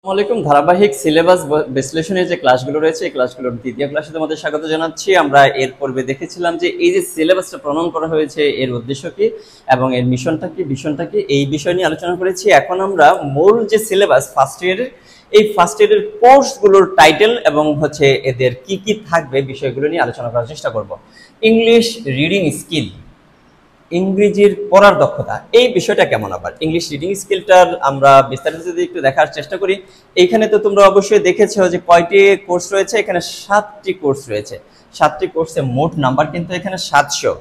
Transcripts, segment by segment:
আসসালামাইকুম। ধারাবাহিক সিলেবাস বিশ্লেষণের যে ক্লাসগুলো রয়েছে এই ক্লাসগুলোর দ্বিতীয় ক্লাসে তোমাদের স্বাগত জানাচ্ছি। আমরা এর পূর্বে দেখেছিলাম যে এই যে সিলেবাসটা প্রণয়ন করা হয়েছে এর উদ্দেশ্য কি এবং এর মিশনটা কি, ভিশনটা কি, এই বিষয় নিয়ে আলোচনা করেছি। এখন আমরা মূল যে সিলেবাস ফার্স্ট ইয়ারের, এই ফার্স্ট ইয়ারের কোর্সগুলোর টাইটেল এবং হচ্ছে এদের কি কি থাকবে বিষয়গুলো নিয়ে আলোচনা করার চেষ্টা করব। ইংলিশ রিডিং স্কিল, ইংরেজির পড়ার দক্ষতা, এই বিষয়টা কেমন? আবার ইংলিশ রিডিং স্কিলটার আমরা বিস্তারিত যদি একটু দেখার চেষ্টা করি, এইখানে তো তোমরা অবশ্যই দেখেছো যে কয়টি কোর্স রয়েছে। এখানে 7টি কোর্স রয়েছে। 7টি কোর্সে মোট নাম্বার কিন্তু এখানে 700।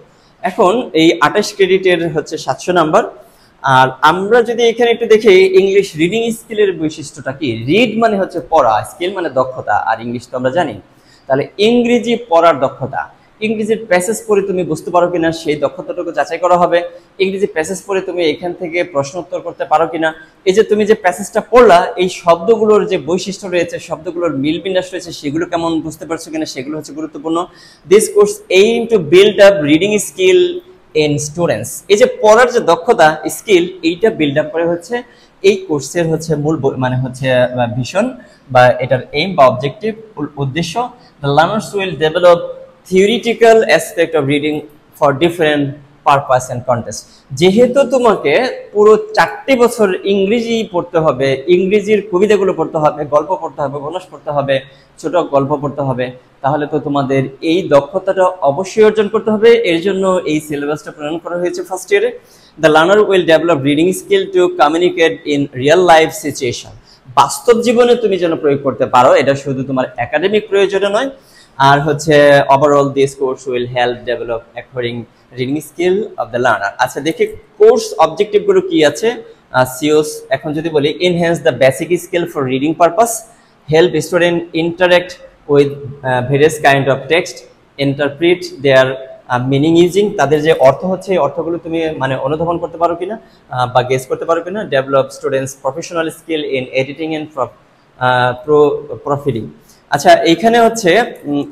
এখন এই 28 ক্রেডিটের হচ্ছে 700 নাম্বার। আর আমরা যদি এখানে একটু দেখি ইংলিশ রিডিং স্কিলের বৈশিষ্ট্যটা কি। রিড মানে হচ্ছে পড়া, স্কিল মানে দক্ষতা, আর ইংলিশ তো আমরা জানি। তাহলে ইংরেজি পড়ার দক্ষতা, ইংরেজির প্যাসেজ পড়ে তুমি বুঝতে পারো কিনা সেই দক্ষতাটুকু যাচাই করা হবে। ইংরেজি প্যাসেজ পড়ে তুমি এখান থেকে প্রশ্ন উত্তর করতে পারো কিনা, এই যে তুমি যে প্যাসেজটা পড়লা এই শব্দগুলোর যে বৈশিষ্ট্য রয়েছে, শব্দগুলোর মিল বিন্যাস রয়েছে, সেগুলো কেমন বুঝতে পারছো কিনা, সেগুলো হচ্ছে গুরুত্বপূর্ণ। This course aim to build up reading skill in students. এই যে পড়ার যে দক্ষতা স্কিল, এইটা বিল্ড আপ করে হচ্ছে এই কোর্সের হচ্ছে মূল মানে হচ্ছে ভিশন বা এটার এইম বা অবজেক্টিভ উদ্দেশ্য। The learners will develop theoretical aspect of reading for different purpose and context। যেহেতু তোমাকে পুরো 4টি বছর ইংরেজি পড়তে হবে, ইংরেজির কবিতাগুলো পড়তে হবে, গল্প পড়তে হবে, উপন্যাস পড়তে হবে, ছোট গল্প পড়তে হবে, তাহলে তো তোমাদের এই দক্ষতাটা অবশ্যই অর্জন করতে হবে। এর জন্য এই সিলেবাসটা প্রণয়ন করা হয়েছে ফার্স্ট ইয়ারে। The learner will develop reading skill to communicate in real life situation. বাস্তব জীবনে তুমি যেন প্রয়োগ করতে পারো, এটা শুধু তোমার একাডেমিক প্রয়োজনে নয়। আর হচ্ছে overall this course will help develop acquiring reading skill of the learner. আচ্ছা দেখি কোর্স অবজেক্টিভগুলো কি আছে। সিওস এখন যদি বলি, enhance the basic skill for reading purpose, help student interact with various kind of text, interpret their meaning using. তাদের যে অর্থ হচ্ছে এই অর্থগুলো তুমি মানে অনুধাবন করতে পারো কিনা বা গেস করতে পারো কিনা। Develop students professional skill in editing and profiting. আচ্ছা এইখানে হচ্ছে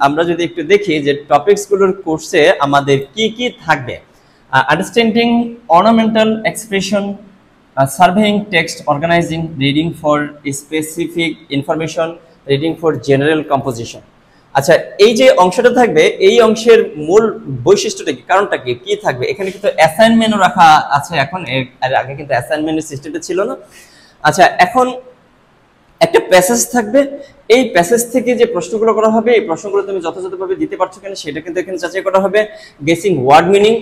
আমরা যদি একটু দেখি যে টপিকসগুলোর কোর্সে আমাদের কি কি থাকবে। Understanding ornamental expression, surveying text, organising, reading for specific information, reading for general composition. আচ্ছা এই যে অংশটা থাকবে, এই অংশের মূল বৈশিষ্ট্যটা কি, কারণটা কি, কি থাকবে? এখানে কিন্তু অ্যাসাইনমেন্টও রাখা আছে এখন, এর আগে কিন্তু অ্যাসাইনমেন্টের সিস্টেমটা ছিল না। আচ্ছা এখন একটা প্যাসেজ থাকবে, এই প্যাসেজ থেকে যে প্রশ্নগুলো করা হবে এই প্রশ্নগুলো তুমি যথাযথভাবে দিতে পারছো কিনা সেটা কিন্তু এখানে যাচাই করা হবে। গেসিং ওয়ার্ড মিনিং,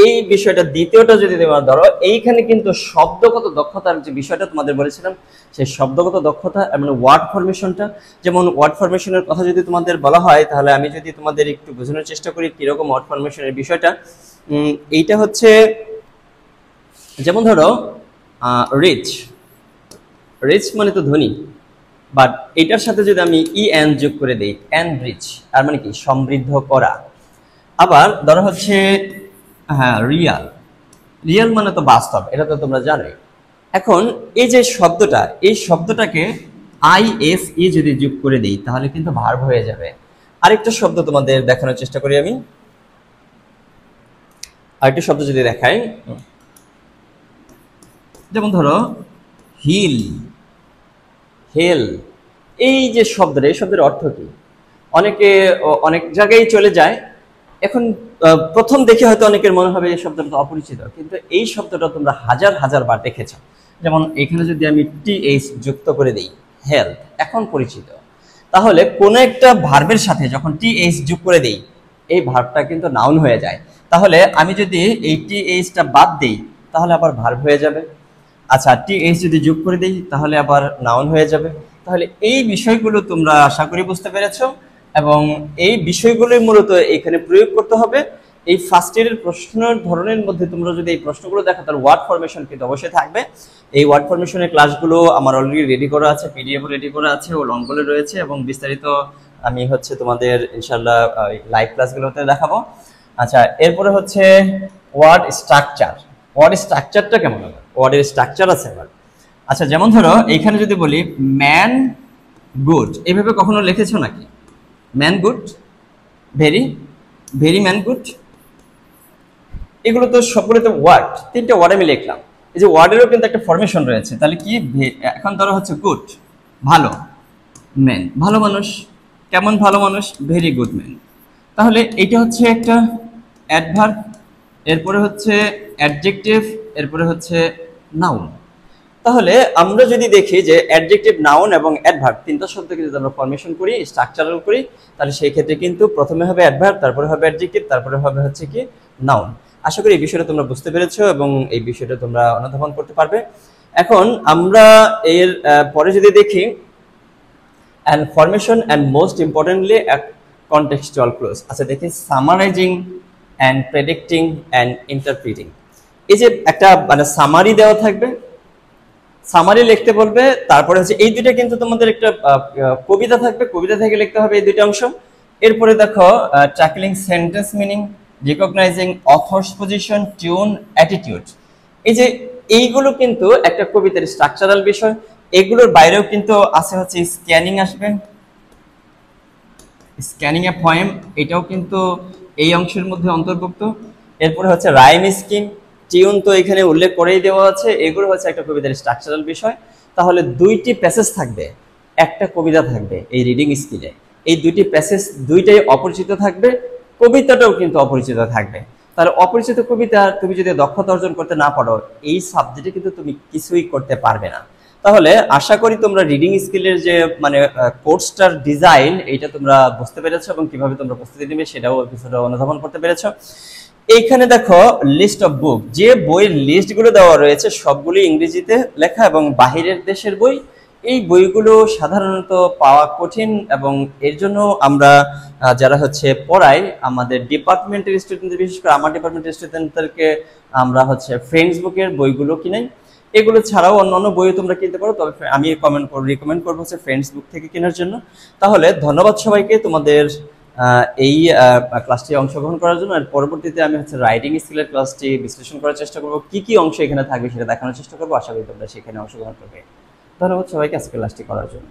এই বিষয়টা দ্বিতীয়টা যদি তোমরা ধরো, এইখানে কিন্তু শব্দগত দক্ষতার যে বিষয়টা তোমাদের বলেছিলাম, সেই শব্দগত দক্ষতা মানে ওয়ার্ড ফরমেশনটা। যেমন ওয়ার্ড ফরমেশনের কথা যদি তোমাদের বলা হয়, তাহলে আমি যদি তোমাদের একটু বোঝানোর চেষ্টা করি কিরকম ওয়ার্ড ফরমেশনের বিষয়টা। এইটা হচ্ছে যেমন ধরো রিচ, রিচ মানে তো ধনী, বাট এটার সাথে যদি আমি এন যোগ করে দিই, এনরিচ, আর মানে কি সমৃদ্ধ করা। আবার ধরো হচ্ছে হ্যাঁ রিয়াল, রিয়াল মানে তো বাস্তব, এটা তো তোমরা জানোই। এখন এই যে শব্দটা, এই শব্দটাকে আইএসই যদি যোগ করে দিই তাহলে কিন্তু ভার্ব হয়ে যাবে। আরেকটা শব্দ তোমাদের দেখানোর চেষ্টা করি আমি, আরেকটা শব্দ যদি দেখাই, যেমন ধরো হিল, হেল, এই যে শব্দটা, এই শব্দের অর্থ কি? অনেকে অনেক জায়গায় চলে যায়। এখন প্রথম দেখে হয়তো অনেকের মনে হবে এই শব্দটা অপরিচিত, কিন্তু এই শব্দটা তোমরা হাজার হাজার বার দেখেছ। যেমন এখানে যদি আমি টিএইচ যুক্ত করে দিই, হেলথ, এখন পরিচিত। তাহলে কোন একটা ভার্বের সাথে যখন টিএইচ যোগ করে দিই, এই ভার্বটা কিন্তু নাউন হয়ে যায়। তাহলে আমি যদি এই টিএইচটা বাদ দিই তাহলে আবার ভার্ব হয়ে যাবে। আচ্ছা টিএইচ যদি যোগ করে দিই তাহলে আবার নাউন হয়ে যাবে। তাহলে এই বিষয়গুলো তোমরা আশা করি বুঝতে পেরেছো, এবং এই বিষয়গুলোই মূলত এখানে প্রয়োগ করতে হবে। এই ফার্স্ট ইয়ারের প্রশ্নের ধরনের মধ্যে তোমরা যদি এই প্রশ্নগুলো দেখো তাহলে ওয়ার্ড ফরমেশন কিন্তু অবশ্যই থাকবে। এই ওয়ার্ড ফরমেশনের ক্লাসগুলো আমার অলরেডি রেডি করা আছে, পিডিএফও রেডি করা আছে, ও লংগুলো রয়েছে, এবং বিস্তারিত আমি হচ্ছে তোমাদের ইনশাল্লাহ লাইভ ক্লাসগুলোতে দেখাবো। আচ্ছা এরপরে হচ্ছে ওয়ার্ড স্ট্রাকচার। ওয়ার্ড স্ট্রাকচারটা কেমন হবে? ওয়ার্ডের স্ট্রাকচার আছে আবার। আচ্ছা যেমন ধরো এইখানে যদি বলি ম্যান গুড, এইভাবে কখনো লিখেছো নাকি? Man good, very, very man good, এগুলো তো সবগুলো তো ওয়ার্ড, 3টে ওয়ার্ড আমি লিখলাম। এই যে ওয়ার্ডেরও কিন্তু একটা ফরমেশন রয়েছে। তাহলে কি, এখন ধরো হচ্ছে গুড, ভালো ম্যান, ভালো মানুষ। কেমন ভালো মানুষ? Very good man. তাহলে এটা হচ্ছে একটা অ্যাডভার্ব, এরপরে হচ্ছে অ্যাডজেক্টিভ, এরপরে হচ্ছে নাউন। তাহলে আমরা যদি দেখি যে অ্যাডজেক্টিভ, নাউন এবং অ্যাডভার্ব তিনটা শব্দকে যদি আমরা ফরমেশন করি, স্ট্রাকচারাল করি, তাহলে সেই ক্ষেত্রে কিন্তু প্রথমে হবে অ্যাডভার্ব, তারপরে হবে অ্যাডজেক্টিভ, তারপরে হবে হচ্ছে কি নাউন। আশা করি এই বিষয়টা তোমরা বুঝতে পেরেছো এবং এই বিষয়টা তোমরা অনুধাবন করতে পারবে। এখন আমরা এর পরে যদি দেখি and formation and most importantly a contextual clause। আচ্ছা দেখি summarising and predicting and interpreting। এই যে একটা মানে সামারি দেওয়া থাকবে, সামারি লিখতে বলবে, তারপরে হচ্ছে এই দুইটা কিন্তু তোমাদের একটা কবিতা থাকবে, কবিতা থেকে লিখতে হবে এই দুইটা অংশ। এরপরে দেখো tackling sentence meaning, recognising author's position, tune, attitude. এই যে এইগুলো কিন্তু একটা কবিতার স্ট্রাকচারাল বিষয়। এগুলোর বাইরেও কিন্তু আছে হচ্ছে স্ক্যানিং আসবে, স্ক্যানিং এ পয়েম, এটাও কিন্তু এই অংশের মধ্যে অন্তর্ভুক্ত। এরপরে হচ্ছে রাইম স্কিম, টিউন তো এখানে উল্লেখ করেই দেওয়া আছে। এগুলো হচ্ছে একটা কবিতার স্ট্রাকচারাল বিষয়। তাহলে দুইটি প্যাসেজ থাকবে, একটা কবিতা থাকবে এই রিডিং স্কিলে। এই দুইটি প্যাসেজ দুইটাই অপরিচিত থাকবে, কবিতাটাও কিন্তু অপরিচিত থাকবে। তাহলে অপরিচিত কবিতা তুমি যদি দক্ষতা অর্জন করতে না পারো, এই সাবজেক্টে কিন্তু তুমি কিছুই করতে পারবে না। তাহলে আশা করি তোমরা রিডিং স্কিলের যে মানে কোর্সটার ডিজাইন, এটা তোমরা বুঝতে পেরেছো এবং কিভাবে তোমরা প্রস্তুতি নেবে সেটাও কিছুটা অনুধাবন করতে পেরেছো। এইখানে দেখো লিস্ট অফ বুক, যে বইয়ের লিস্টগুলো দেওয়া রয়েছে সবগুলি ইংরেজিতে লেখা এবং বাহিরের দেশের বই। এই বইগুলো সাধারণত পাওয়া কঠিন এবং এর জন্য আমরা যারা হচ্ছে পড়াই, আমাদের ডিপার্টমেন্টের স্টুডেন্টদের, বিশেষ করে আমার ডিপার্টমেন্টের স্টুডেন্টদেরকে আমরা হচ্ছে ফ্রেন্ডস বুকের বইগুলো কিনাই। এগুলো ছাড়াও অন্যান্য বইও তোমরা কিনতে পারো, তবে আমি রিকমেন্ড করবো হচ্ছে ফ্রেন্ডস বুক থেকে কেনার জন্য। তাহলে ধন্যবাদ সবাইকে তোমাদের এই ক্লাসটি অংশগ্রহণ করার জন্য। আর পরবর্তীতে আমি হচ্ছে রাইটিং স্কিলের ক্লাসটি বিশ্লেষণ করার চেষ্টা করবো, কি কি অংশ এখানে থাকবে সেটা দেখানোর চেষ্টা করবো। আশা করি তোমরা সেখানে অংশগ্রহণ করবে। ধন্যবাদ সবাইকে আজকে ক্লাসটি করার জন্য।